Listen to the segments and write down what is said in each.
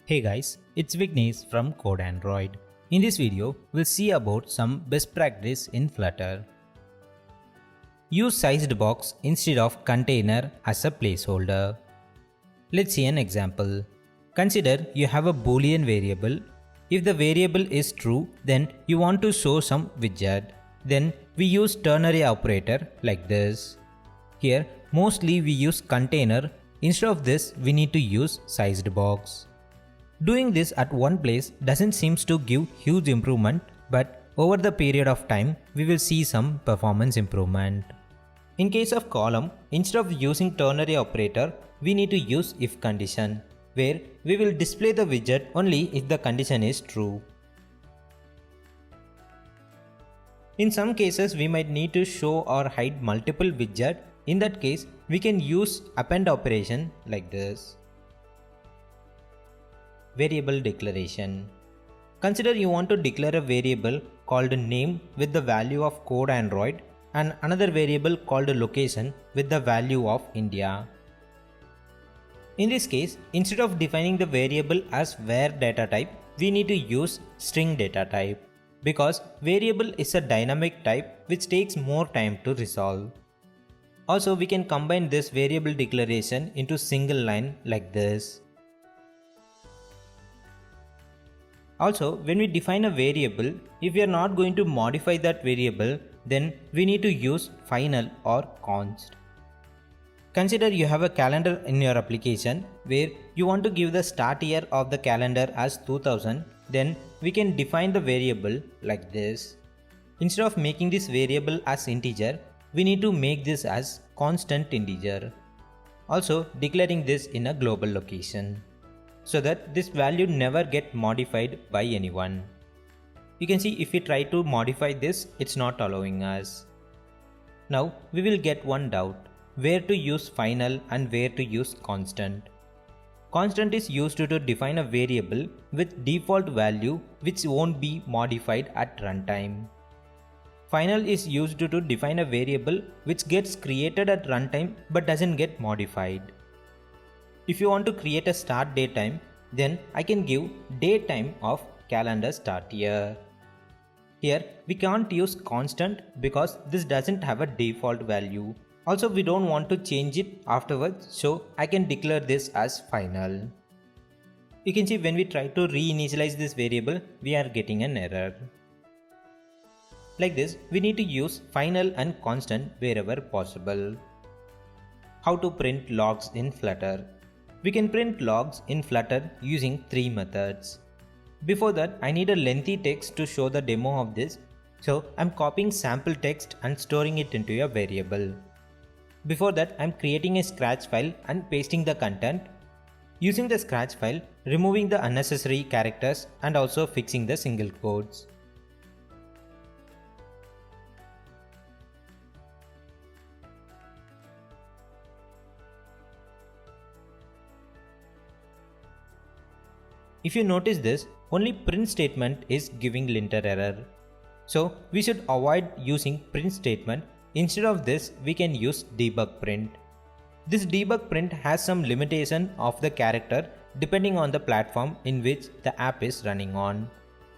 Hey guys, it's Vignesh from CodeAndroid. In this video, we'll see about some best practice in Flutter. Use sized box instead of container as a placeholder. Let's see an example. Consider you have a boolean variable. If the variable is true, then you want to show some widget. Then we use ternary operator like this. Here, mostly we use container. Instead of this, we need to use sized box. Doing this at one place doesn't seem to give huge improvement, but over the period of time, we will see some performance improvement. In case of column, instead of using ternary operator, we need to use if condition, where we will display the widget only if the condition is true. In some cases, we might need to show or hide multiple widgets. In that case, we can use append operation like this. Variable declaration. Consider you want to declare a variable called name with the value of CodeAndroid and another variable called location with the value of India. In this case, instead of defining the variable as var data type, we need to use string data type because variable is a dynamic type which takes more time to resolve. Also, we can combine this variable declaration into single line like this. Also, when we define a variable, if we are not going to modify that variable, then we need to use final or const. Consider you have a calendar in your application where you want to give the start year of the calendar as 2000, then we can define the variable like this. Instead of making this variable as integer, we need to make this as constant integer. Also declaring this in a global location, so that this value never get modified by anyone. You can see if we try to modify this, it's not allowing us. Now we will get one doubt, where to use final and where to use constant. Constant is used to define a variable with default value which won't be modified at runtime. Final is used to define a variable which gets created at runtime but doesn't get modified. If you want to create a start date time, then I can give date time of calendar start year. Here we can't use constant because this doesn't have a default value. Also we don't want to change it afterwards, so I can declare this as final. You can see when we try to reinitialize this variable, we are getting an error. Like this, we need to use final and constant wherever possible. How to print logs in Flutter? We can print logs in Flutter using 3 methods. Before that, I need a lengthy text to show the demo of this, so I'm copying sample text and storing it into a variable. Before that, I'm creating a scratch file and pasting the content. Using the scratch file, removing the unnecessary characters and also fixing the single quotes. If you notice this, only print statement is giving linter error. So we should avoid using print statement. Instead of this, we can use debug print. This debug print has some limitation of the character depending on the platform in which the app is running on.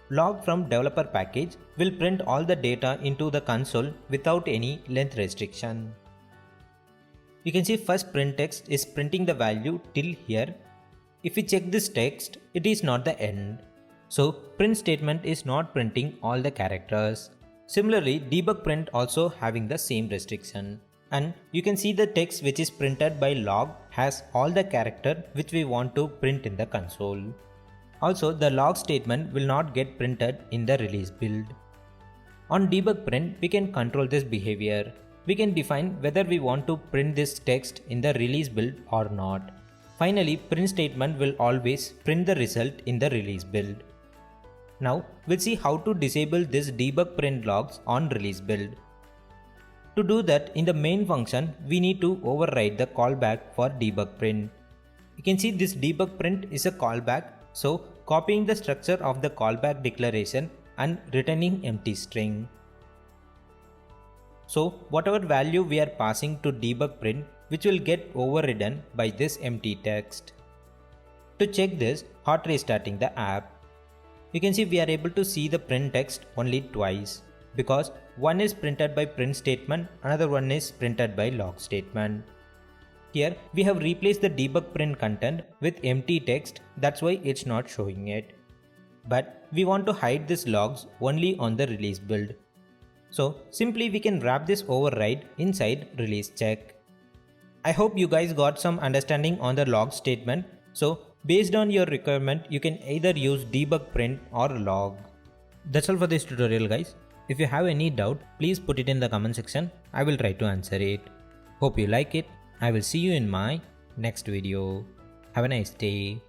Log from developer package will print all the data into the console without any length restriction. You can see first print text is printing the value till here. If we check this text, it is not the end. So print statement is not printing all the characters. Similarly, debug print also having the same restriction. And you can see the text which is printed by log has all the character which we want to print in the console. Also, the log statement will not get printed in the release build. On debug print, we can control this behavior. We can define whether we want to print this text in the release build or not. Finally, print statement will always print the result in the release build. Now, we'll see how to disable this debug print logs on release build. To do that, in the main function, we need to override the callback for debug print. You can see this debug print is a callback, so copying the structure of the callback declaration and returning empty string. So, whatever value we are passing to debug print, which will get overridden by this empty text. To check this, hot restarting the app. You can see we are able to see the print text only twice because one is printed by print statement, another one is printed by log statement. Here we have replaced the debug print content with empty text, that's why it's not showing it. But we want to hide these logs only on the release build. So simply we can wrap this override inside release check. I hope you guys got some understanding on the log statement. So based on your requirement, you can either use debug print or log. That's all for this tutorial guys. If you have any doubt, please put it in the comment section. I will try to answer it. Hope you like it. I will see you in my next video. Have a nice day.